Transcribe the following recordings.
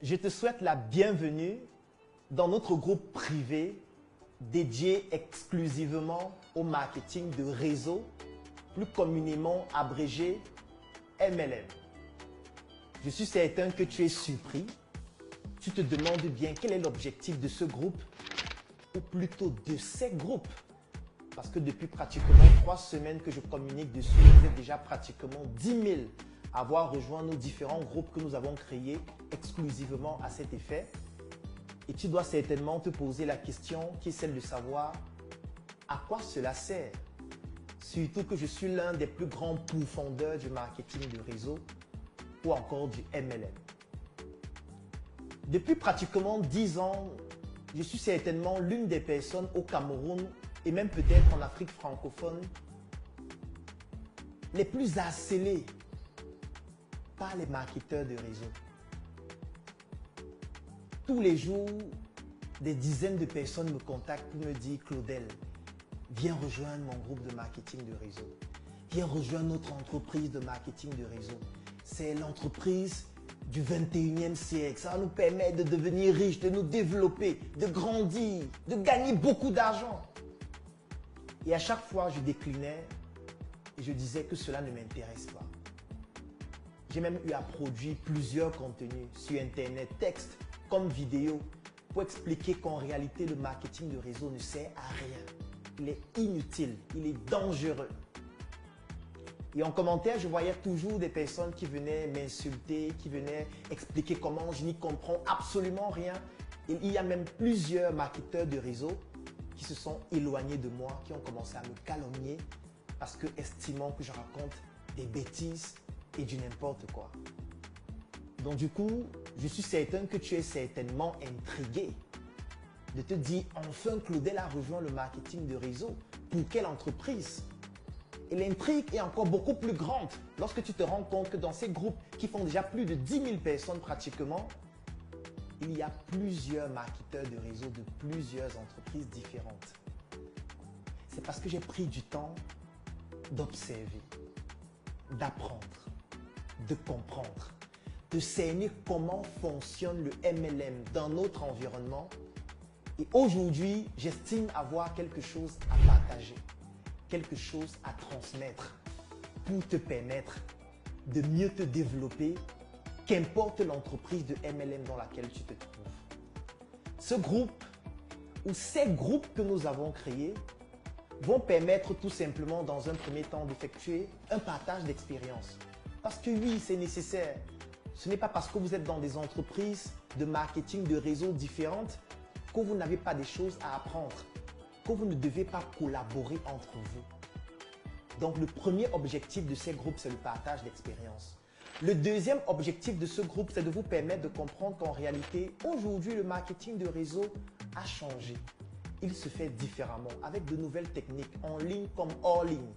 Je te souhaite la bienvenue dans notre groupe privé dédié exclusivement au marketing de réseau, plus communément abrégé MLM. Je suis certain que tu es surpris. Tu te demandes bien quel est l'objectif de ce groupe, ou plutôt de ces groupes. Parce que depuis pratiquement 3 semaines que je communique dessus, vous êtes déjà pratiquement 10 000 à avoir rejoint nos différents groupes que nous avons créés exclusivement à cet effet. Et tu dois certainement te poser la question qui est celle de savoir à quoi cela sert. Surtout que je suis l'un des plus grands pourfendeurs du marketing de réseau ou encore du MLM. Depuis pratiquement 10 ans, je suis certainement l'une des personnes au Cameroun et même peut-être en Afrique francophone les plus harcelées par les marketeurs de réseau. Tous les jours, des dizaines de personnes me contactent pour me dire « Claudel, viens rejoindre mon groupe de marketing de réseau. Viens rejoindre notre entreprise de marketing de réseau. C'est l'entreprise du 21e siècle. Ça va nous permettre de devenir riches, de nous développer, de grandir, de gagner beaucoup d'argent. » Et à chaque fois, je déclinais et je disais que cela ne m'intéresse pas. J'ai même eu à produire plusieurs contenus sur Internet, textes comme vidéo, pour expliquer qu'en réalité, le marketing de réseau ne sert à rien. Il est inutile, il est dangereux. Et en commentaire, je voyais toujours des personnes qui venaient m'insulter, qui venaient expliquer comment je n'y comprends absolument rien. Et il y a même plusieurs marketeurs de réseau qui se sont éloignés de moi, qui ont commencé à me calomnier parce que estimant que je raconte des bêtises et du n'importe quoi. Donc du coup, je suis certain que tu es certainement intrigué de te dire enfin Claudel a rejoint le marketing de réseau. Pour quelle entreprise? Et l'intrigue est encore beaucoup plus grande lorsque tu te rends compte que dans ces groupes qui font déjà plus de 10 000 personnes pratiquement, il y a plusieurs marketeurs de réseau de plusieurs entreprises différentes. C'est parce que j'ai pris du temps d'observer, d'apprendre, de comprendre, de cerner comment fonctionne le MLM dans notre environnement. Et aujourd'hui, j'estime avoir quelque chose à partager, quelque chose à transmettre pour te permettre de mieux te développer, qu'importe l'entreprise de MLM dans laquelle tu te trouves. Ce groupe ou ces groupes que nous avons créés vont permettre tout simplement dans un premier temps d'effectuer un partage d'expérience. Parce que oui, c'est nécessaire. Ce n'est pas parce que vous êtes dans des entreprises de marketing de réseau différentes que vous n'avez pas des choses à apprendre, que vous ne devez pas collaborer entre vous. Donc le premier objectif de ces groupes, c'est le partage d'expérience. Le deuxième objectif de ce groupe, c'est de vous permettre de comprendre qu'en réalité, aujourd'hui, le marketing de réseau a changé. Il se fait différemment, avec de nouvelles techniques, en ligne comme hors ligne.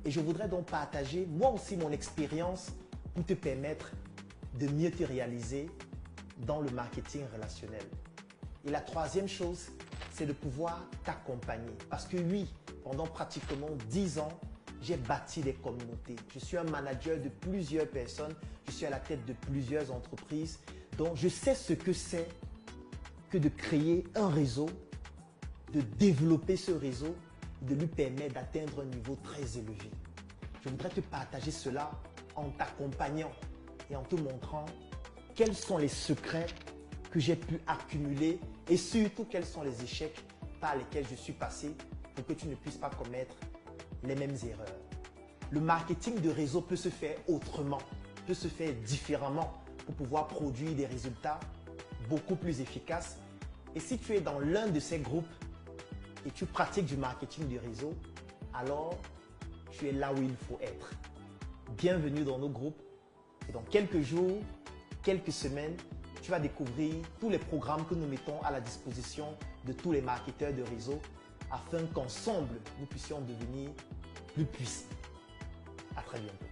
Et je voudrais donc partager moi aussi mon expérience pour te permettre de mieux te réaliser dans le marketing relationnel. Et la troisième chose, c'est de pouvoir t'accompagner. Parce que oui, pendant pratiquement 10 ans, j'ai bâti des communautés. Je suis un manager de plusieurs personnes. Je suis à la tête de plusieurs entreprises. Donc, je sais ce que c'est que de créer un réseau, de développer ce réseau, de lui permettre d'atteindre un niveau très élevé. Je voudrais te partager cela en t'accompagnant et en te montrant quels sont les secrets que j'ai pu accumuler et surtout quels sont les échecs par lesquels je suis passé pour que tu ne puisses pas commettre les mêmes erreurs. Le marketing de réseau peut se faire autrement, peut se faire différemment pour pouvoir produire des résultats beaucoup plus efficaces. Et si tu es dans l'un de ces groupes et tu pratiques du marketing de réseau, alors tu es là où il faut être. Bienvenue dans nos groupes et dans quelques jours, quelques semaines, tu vas découvrir tous les programmes que nous mettons à la disposition de tous les marketeurs de réseau afin qu'ensemble, nous puissions devenir plus puissants. À très bientôt.